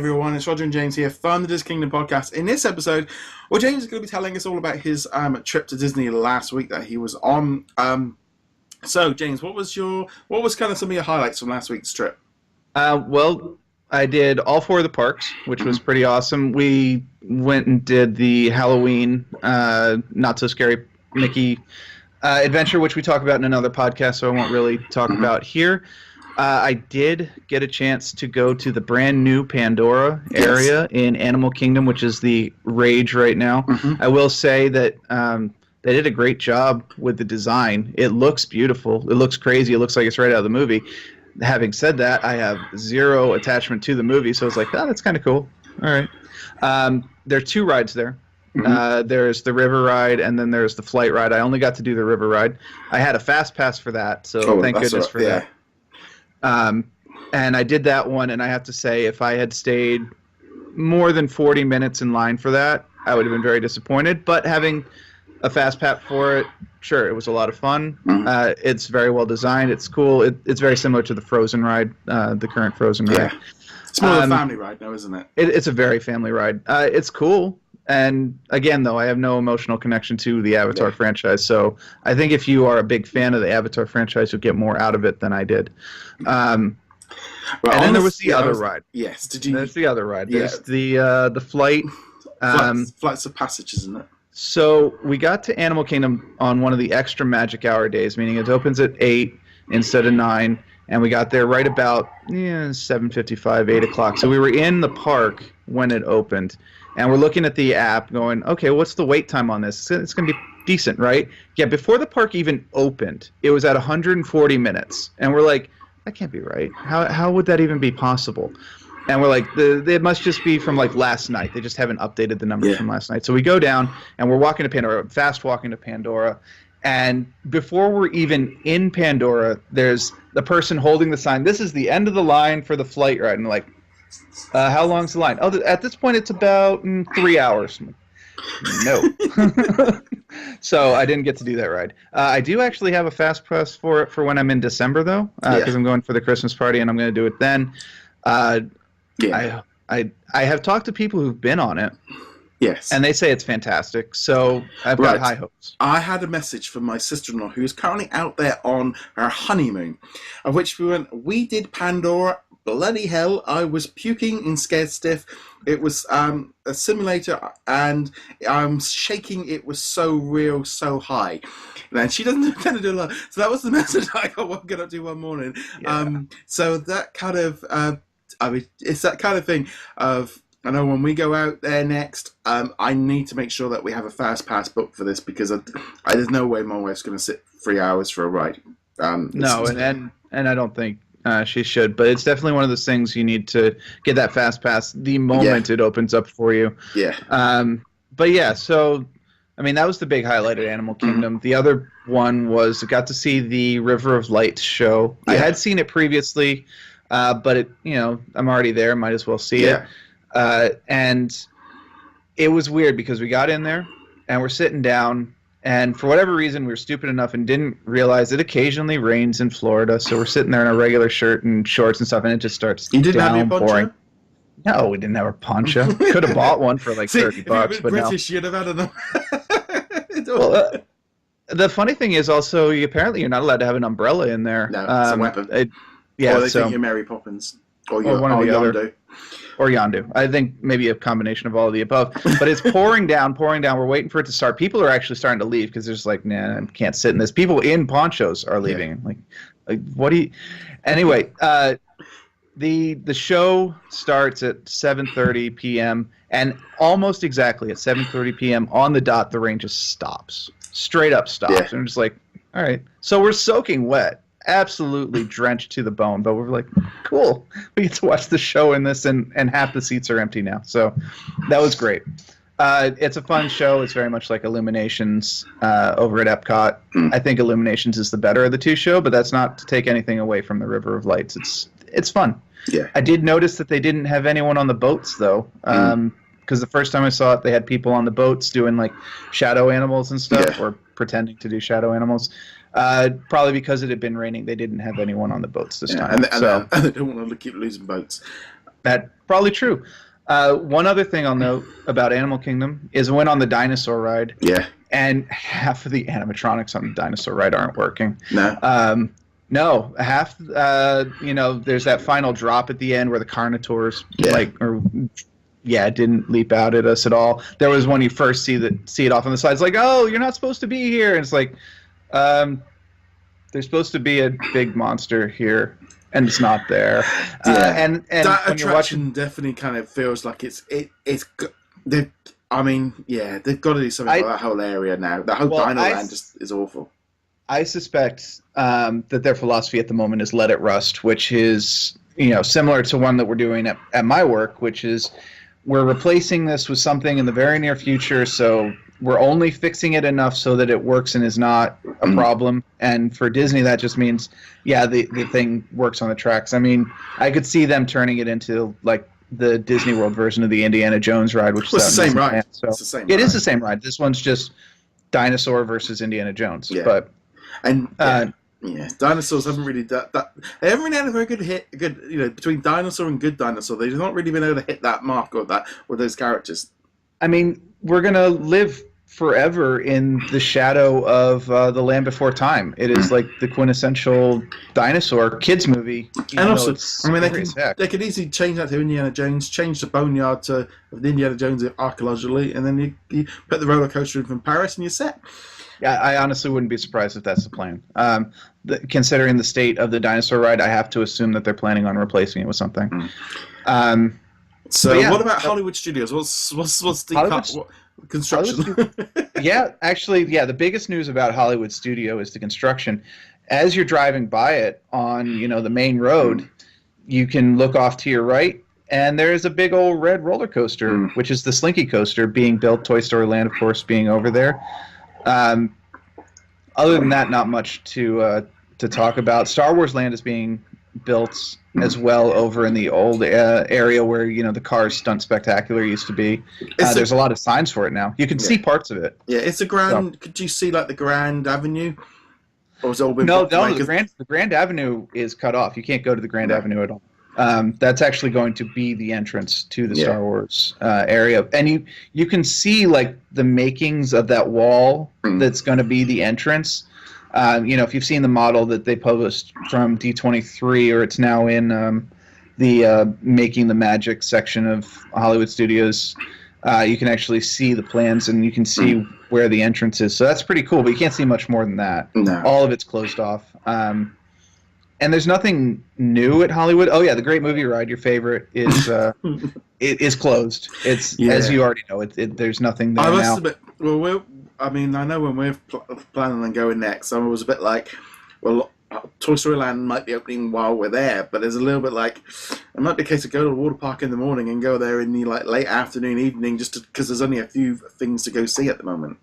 Everyone, it's Roger and James here from the DisKingdom Podcast. In this episode, James is going to be telling us all about his trip to Disney last week that he was on. So, James, what was kind of some of your highlights from last week's trip? Well, I did all 4 of the parks, which was pretty awesome. We went and did the Halloween Not So Scary Mickey adventure, which we talk about in another podcast, so I won't really talk about here. I did get a chance to go to the brand new Pandora area in Animal Kingdom, which is the rage right now. I will say that they did a great job with the design. It looks beautiful. It looks crazy. It looks like it's right out of the movie. Having said that, I have zero attachment to the movie, so it's like, oh, that's kind of cool. All right. There are 2 rides there. There's the river ride, and then there's the flight ride. I only got to do the river ride. I had a fast pass for that, so thank goodness for that. And I did that one, and I have to say, if I had stayed more than 40 minutes in line for that, I would have been very disappointed. But having a fast pass for it, sure, it was a lot of fun. It's very well designed. It's cool. It's very similar to the Frozen ride, the current Frozen ride. It's more of a family ride now, isn't it? It's a very family ride. It's cool. And again, though, I have no emotional connection to the Avatar franchise. So I think if you are a big fan of the Avatar franchise, you'll get more out of it than I did. And then there was the other ride. Yes. There's the other ride. There's the flight. Flights of Passage, isn't it? So we got to Animal Kingdom on one of the extra magic hour days, meaning it opens at 8 instead of 9. And we got there right about 7:55, 8 o'clock. So we were in the park when it opened. And we're looking at the app going, okay, what's the wait time on this? It's going to be decent, right? Yeah, before the park even opened, it was at 140 minutes. And we're like, that can't be right. How would that even be possible? And we're like, it must just be from like last night. They just haven't updated the numbers from last night. So we go down, and we're walking to Pandora, fast walking to Pandora. And before we're even in Pandora, there's the person holding the sign. This is the end of the line for the flight ride. And like, how long's the line? Oh, at this point, it's about 3 hours. No. So I didn't get to do that ride. I do actually have a fast pass for it for when I'm in December, though, because I'm going for the Christmas party, and I'm going to do it then. I have talked to people who've been on it. Yes. And they say it's fantastic, so I've got high hopes. I had a message from my sister-in-law, who is currently out there on her honeymoon, of which we did Pandora. Bloody hell, I was puking in scared stiff. It was a simulator, and I'm shaking. It was so real, so high. And she doesn't tend to do a lot. So that was the message I got. What I'm going to do one morning. So that kind of, it's that kind of thing of, I know when we go out there next, I need to make sure that we have a fast pass booked for this, because there's no way my wife's going to sit 3 hours for a ride. No, and I don't think she should, but it's definitely one of those things you need to get that fast pass the moment it opens up for you. But yeah, so I mean, that was the big highlight at Animal Kingdom. The other one was I got to see the River of Light show. I had seen it previously, but I'm already there, might as well see it. And it was weird because we got in there and we're sitting down. And for whatever reason, we were stupid enough and didn't realize it occasionally rains in Florida. So we're sitting there in a regular shirt and shorts and stuff, and it just starts You didn't have your poncho? Pouring. No, we didn't have a poncho. Could have bought one for like $30, but British, you'd have had enough. Well, the funny thing is also, apparently you're not allowed to have an umbrella in there. No, it's a weapon. Or they think you're Mary Poppins. Or one or the Yondu. Other. Or Yondu. I think maybe a combination of all of the above. But it's pouring down. We're waiting for it to start. People are actually starting to leave because there's like, nah, I can't sit in this. People in ponchos are leaving. Like, what do you... Anyway, the show starts at 7:30 p.m. and almost exactly at 7:30 p.m. on the dot, the rain just stops. Straight up stops. And I'm just like, all right. So we're soaking wet. Absolutely drenched to the bone, but we're like, cool, we get to watch the show in this, and half the seats are empty now, so that was great. It's a fun show. It's very much like Illuminations over at Epcot. I think Illuminations is the better of the 2 shows, but that's not to take anything away from the River of Lights. It's fun. I did notice that they didn't have anyone on the boats, though, because the first time I saw it, they had people on the boats doing like shadow animals and stuff, or pretending to do shadow animals. Probably because it had been raining, they didn't have anyone on the boats this time. And they don't want to keep losing boats. That's probably true. One other thing I'll note about Animal Kingdom is I went on the dinosaur ride. Yeah. And half of the animatronics on the dinosaur ride aren't working. No. No, half. There's that final drop at the end where the Carnotaurs didn't leap out at us at all. There was when you first see it off on the side. It's like, oh, you're not supposed to be here. And it's like, there's supposed to be a big monster here, and it's not there. Yeah. And that when attraction definitely kind of feels like they've got to do something for that whole area now. The whole Dino Land just is awful. I suspect that their philosophy at the moment is let it rust, which is similar to one that we're doing at my work, which is we're replacing this with something in the very near future, so we're only fixing it enough so that it works and is not a problem. And for Disney, that just means, the thing works on the tracks. I mean, I could see them turning it into like the Disney World version of the Indiana Jones ride, which is the same ride. So it is the same ride. This one's just dinosaur versus Indiana Jones. Yeah. But dinosaurs haven't really done that. They haven't really had a very good hit. Between dinosaur and good dinosaur, they've not really been able to hit that mark or that with those characters. I mean, we're gonna live forever in the shadow of The Land Before Time. It is like the quintessential dinosaur kids movie. And also, they could easily change that to Indiana Jones, change the boneyard to Indiana Jones archaeologically, and then you put the roller coaster in from Paris and you're set. Yeah, I honestly wouldn't be surprised if that's the plan. Considering the state of the dinosaur ride, I have to assume that they're planning on replacing it with something. What about Hollywood Studios? What's the construction? The biggest news about Hollywood Studio is the construction. As you're driving by it on the main road, you can look off to your right, and there's a big old red roller coaster, which is the Slinky Coaster being built. Toy Story Land, of course, being over there. Other than that, not much to talk about. Star Wars Land is being built as well over in the old area where the Cars Stunt Spectacular used to be. There's a lot of signs for it now. You can see parts of it. Yeah, it's a grand. Could you see like the Grand Avenue? Or has it all been the Grand Avenue is cut off. You can't go to the Grand Avenue at all. That's actually going to be the entrance to the Star Wars area, and you can see like the makings of that wall that's going to be the entrance. If you've seen the model that they published from D23, or it's now in the Making the Magic section of Hollywood Studios, you can actually see the plans and you can see where the entrance is. So that's pretty cool, but you can't see much more than that. No. All of it's closed off. And there's nothing new at Hollywood. Oh yeah, the Great Movie Ride, your favorite, is it is closed. It's as you already know. There's nothing there now. I know when we're planning on going next, I was a bit like, well, Toy Story Land might be opening while we're there, but there's a little bit like it might be a case of go to the water park in the morning and go there in the late afternoon, evening, just because there's only a few things to go see at the moment.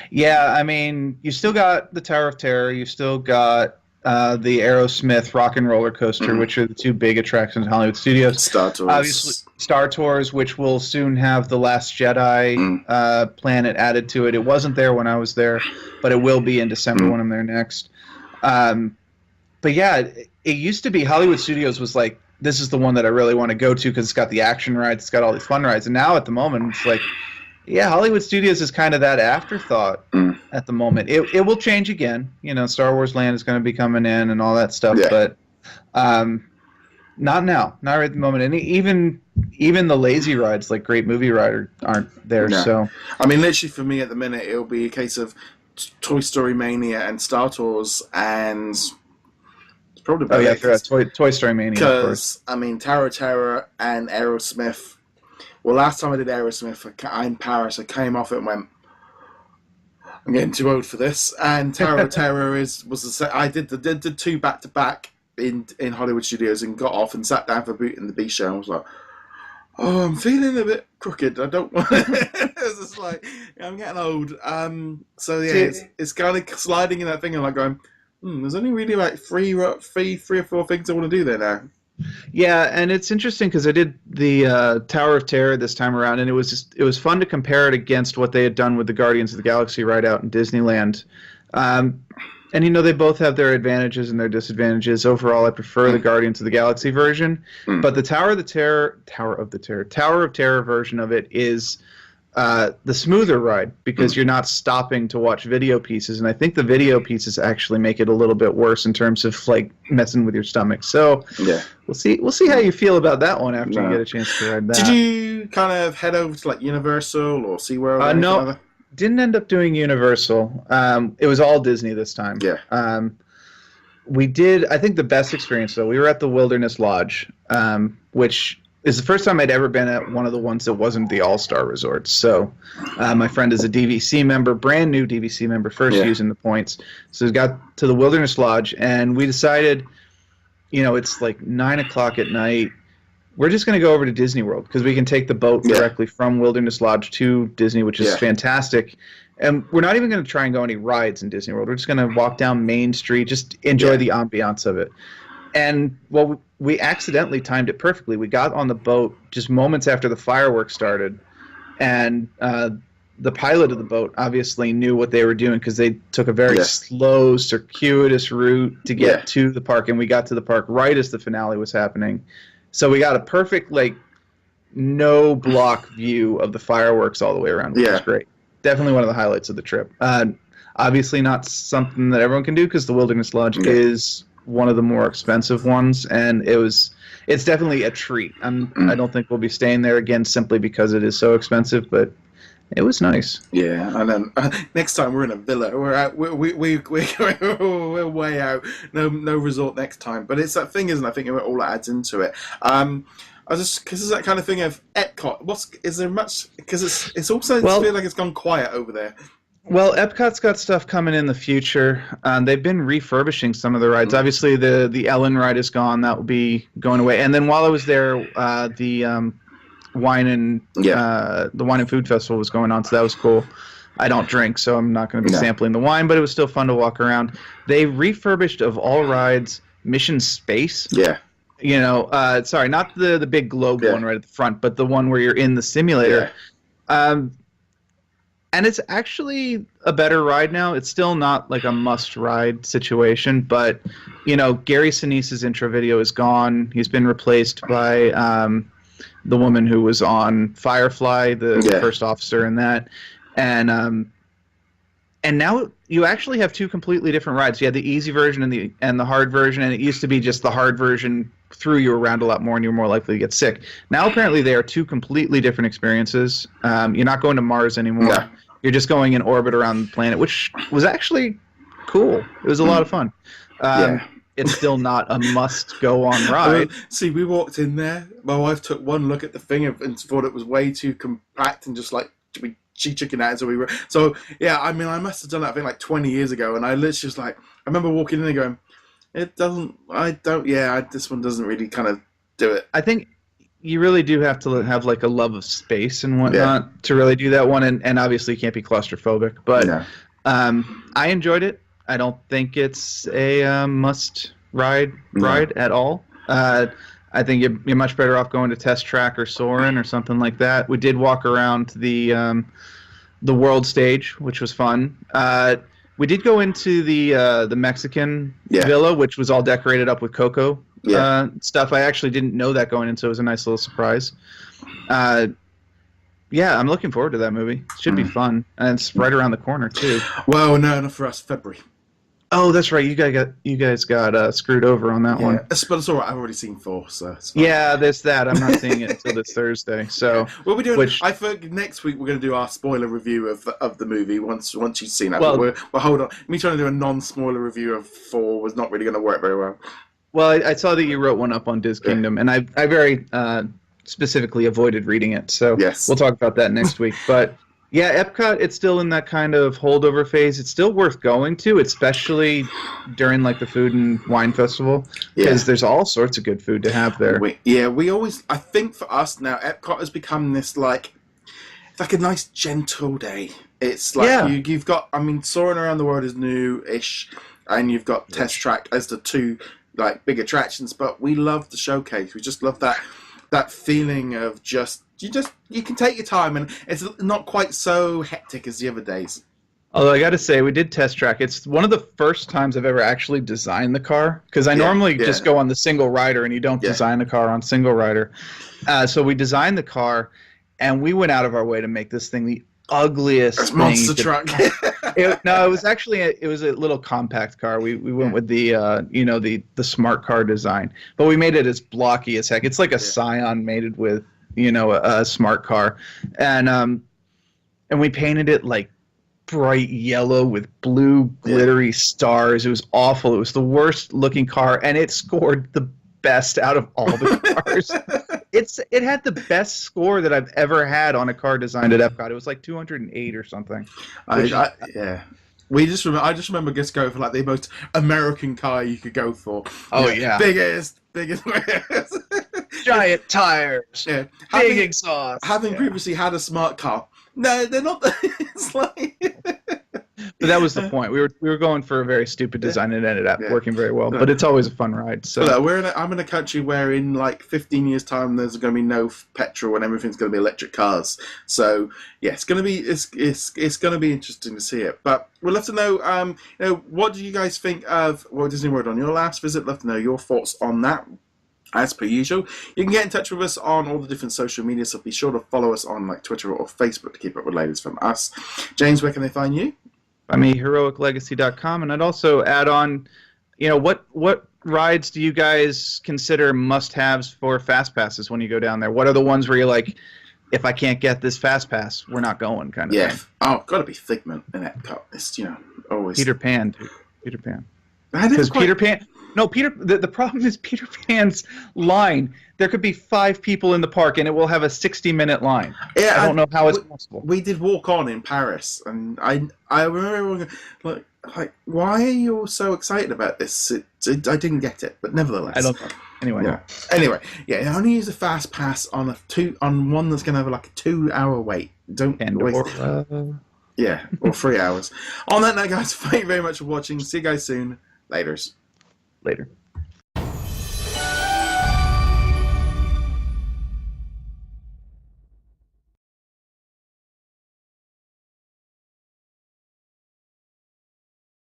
Yeah, I mean, you still got the Tower of Terror. You still got the Aerosmith Rock and Roller Coaster, which are the two big attractions in Hollywood Studios. Star Tours. Obviously, Star Tours, which will soon have the Last Jedi planet added to it. It wasn't there when I was there, but it will be in December when I'm there next. But yeah, it used to be Hollywood Studios was like, this is the one that I really want to go to because it's got the action rides, it's got all these fun rides. And now at the moment, it's like, Hollywood Studios is kind of that afterthought at the moment. It will change again. Star Wars Land is going to be coming in and all that stuff, but not now, not right at the moment. And even the lazy rides like Great Movie Ride aren't there. No. So I mean, literally for me at the minute, it'll be a case of Toy Story Mania and Star Tours and probably Toy Story Mania. Because Tower of Terror and Aerosmith. Well, last time I did Aerosmith in Paris, I came off it and went, I'm getting too old for this. And Tower of Terror was the same. I did the two back to back in Hollywood Studios and got off and sat down for Beauty and the Beast show. And I was like, oh, I'm feeling a bit crooked. I don't want. It's just like I'm getting old. It's kind of sliding in that thing and like going, there's only really like three or four things I want to do there now. Yeah, and it's interesting because I did the Tower of Terror this time around, and it was fun to compare it against what they had done with the Guardians of the Galaxy ride out in Disneyland. And they both have their advantages and their disadvantages. Overall, I prefer the Guardians of the Galaxy version, but the Tower of Terror version of it is the smoother ride because you're not stopping to watch video pieces, and I think the video pieces actually make it a little bit worse in terms of like messing with your stomach. So yeah, we'll see how you feel about that one after you get a chance to ride that. Did you kind of head over to like Universal or SeaWorld? No. Didn't end up doing Universal. It was all Disney this time. Yeah. We did, I think the best experience, though, we were at the Wilderness Lodge, which is the first time I'd ever been at one of the ones that wasn't the All-Star Resorts. So my friend is a DVC member, brand new DVC member, first using the points. So we got to the Wilderness Lodge, and we decided, it's like 9 o'clock at night. We're just going to go over to Disney World because we can take the boat directly from Wilderness Lodge to Disney, which is fantastic. And we're not even going to try and go any rides in Disney World. We're just going to walk down Main Street, just enjoy the ambiance of it. And, well, we accidentally timed it perfectly. We got on the boat just moments after the fireworks started. And the pilot of the boat obviously knew what they were doing because they took a very slow, circuitous route to get to the park. And we got to the park right as the finale was happening. So we got a perfect, like, no-block view of the fireworks all the way around, which was great. Definitely one of the highlights of the trip. Obviously not something that everyone can do because the Wilderness Lodge is one of the more expensive ones, and it's definitely a treat. I don't think we'll be staying there again simply because it is so expensive, but it was nice. Yeah, and then next time we're in a villa. We're out. We're way out. No resort next time. But it's that thing, isn't it? I think it all adds into it. Because it's that kind of thing of Epcot. Is there much? Because it's also feel like it's gone quiet over there. Well, Epcot's got stuff coming in the future. They've been refurbishing some of the rides. Obviously, the Ellen ride is gone. That will be going away. And then while I was there, the wine and food festival was going on, so that was cool. I don't drink, so I'm not going to be sampling the wine, but it was still fun to walk around. They refurbished, of all rides, Mission Space. Yeah. Sorry, not the big globe one right at the front, but the one where you're in the simulator. And it's actually a better ride now. It's still not like a must-ride situation, but, Gary Sinise's intro video is gone. He's been replaced by the woman who was on Firefly, the first officer in that. And now you actually have two completely different rides. You had the easy version and the hard version, and it used to be just the hard version threw you around a lot more and you're more likely to get sick. Now apparently they are two completely different experiences. You're not going to Mars anymore. No. You're just going in orbit around the planet, which was actually cool. It was a lot of fun. It's still not a must-go-on ride. See, we walked in there. My wife took one look at the thing and thought it was way too compact and just like she chickened out. So I must have done that thing like 20 years ago, and I literally just like I remember walking in and going, this one doesn't really kind of do it. I think you really do have to have like a love of space and whatnot to really do that one, and obviously you can't be claustrophobic. But I enjoyed it. I don't think it's a must ride at all. I think you're much better off going to Test Track or Soarin' or something like that. We did walk around the world stage, which was fun. We did go into the Mexican villa, which was all decorated up with cocoa stuff. I actually didn't know that going in, so it was a nice little surprise. I'm looking forward to that movie. It should be fun, and it's right around the corner too. Well, no, not for us, February. Oh, that's right. You guys got screwed over on that one. But it's all right. I've already seen 4, so it's fine. Yeah, there's that. I'm not seeing it until this Thursday. So what we're doing? I think next week we're going to do our spoiler review of the movie once you've seen it. Well, hold on. Me trying to do a non-spoiler review of 4 was not really going to work very well. Well, I saw that you wrote one up on DisKingdom, and I very specifically avoided reading it. So we'll talk about that next week. But yeah, Epcot, it's still in that kind of holdover phase. It's still worth going to, especially during like the food and wine festival, because there's all sorts of good food to have there. We always, I think for us now, Epcot has become this like a nice gentle day. It's like you've got, Soaring Around the World is new-ish, and you've got Test Track as the two like big attractions, but we love the showcase. We just love that feeling of you can take your time, and it's not quite so hectic as the other days. Although I got to say, we did test track. It's one of the first times I've ever actually designed the car, because I normally just go on the single rider, and you don't design a car on single rider. So we designed the car, and we went out of our way to make this thing the ugliest monster truck. It was actually it was a little compact car. We went with the the smart car design, but we made it as blocky as heck. It's like a Scion mated with a smart car, and we painted it like bright yellow with blue glittery stars. It was awful. It was the worst looking car, and it scored the best out of all the cars. It had the best score that I've ever had on a car designed at Epcot. It was like 208 or something. I just remember just going for like the most American car you could go for. Biggest giant tires, big exhaust. Having previously had a smart car. No, they're not. It's like. But that was the point. We were going for a very stupid design, and it ended up working very well. But it's always a fun ride. So I'm in a country where in like 15 years' time there's going to be no petrol and everything's going to be electric cars. So it's going to be it's going to be interesting to see it. But we'd love to know what do you guys think of Walt Disney World on your last visit? Love to know your thoughts on that. As per usual, you can get in touch with us on all the different social media, so be sure to follow us on like Twitter or Facebook to keep up with latest from us. James, where can they find you? Find me heroiclegacy.com, and I'd also add on, what rides do you guys consider must-haves for fast passes when you go down there? What are the ones where you're like, if I can't get this fast pass, we're not going, kind of thing? Oh, got to be Figment in Epcot. It's always Peter Pan, dude. Peter Pan. Because Peter Pan. No, the problem is Peter Pan's line. There could be 5 people in the park, and it will have a 60-minute line. Yeah, I don't know how it's possible. We did Walk On in Paris, and I remember everyone going, like, why are you all so excited about this? I didn't get it, but nevertheless. I don't know. Anyway, only use a fast pass on one that's going to have like a 2-hour wait. Don't Pandora. waste it. Or 3 hours. On that note, guys, thank you very much for watching. See you guys soon. Laters. Later.